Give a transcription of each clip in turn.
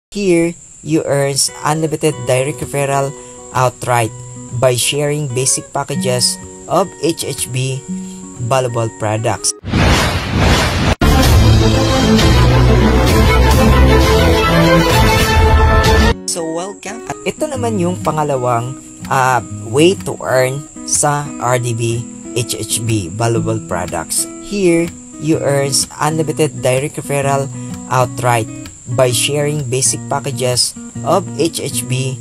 Here, you earn unlimited direct referral outright by sharing basic packages of HHB valuable products. So welcome. At ito naman yung pangalawang way to earn sa RDB HHB valuable products. Here, you earn unlimited direct referral outright by sharing basic packages of HHB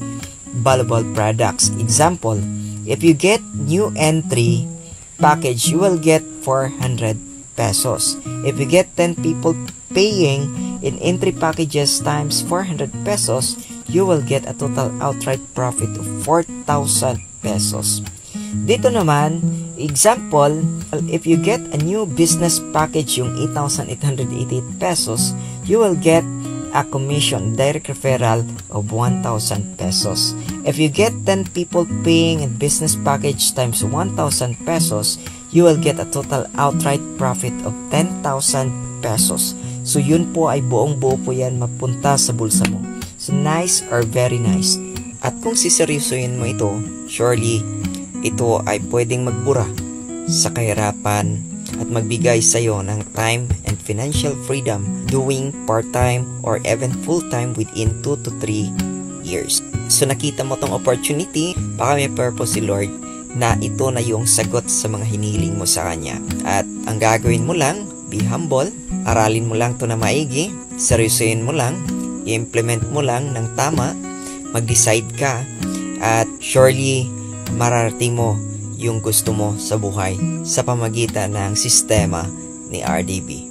valuable products. Example, if you get new entry package, you will get 400 pesos. If you get 10 people paying in entry packages times 400 pesos, you will get a total outright profit of 4,000 pesos. Dito naman, example, if you get a new business package yung 8,888 pesos, you will get a commission direct referral of 1,000 pesos. If you get 10 people paying in business package times 1,000 pesos, you will get a total outright profit of 10,000 pesos. So yun po ay buong-buo po yan mapunta sa bulsa mo. So nice or very nice. At kung siseryosohin mo ito, surely ito ay pwedeng magbura sa kahirapan at magbigay sa iyo ng time and financial freedom doing part-time or even full-time within 2 to 3 years. So nakita mo tong opportunity, baka may purpose si Lord na ito na yung sagot sa mga hiniling mo sa Kanya. At ang gagawin mo lang, be humble, aralin mo lang to na maigi, seryosohin mo lang, i-implement mo lang ng tama, mag-decide ka, at surely mararating mo yung gusto mo sa buhay sa pamagitan ng sistema ni RDB.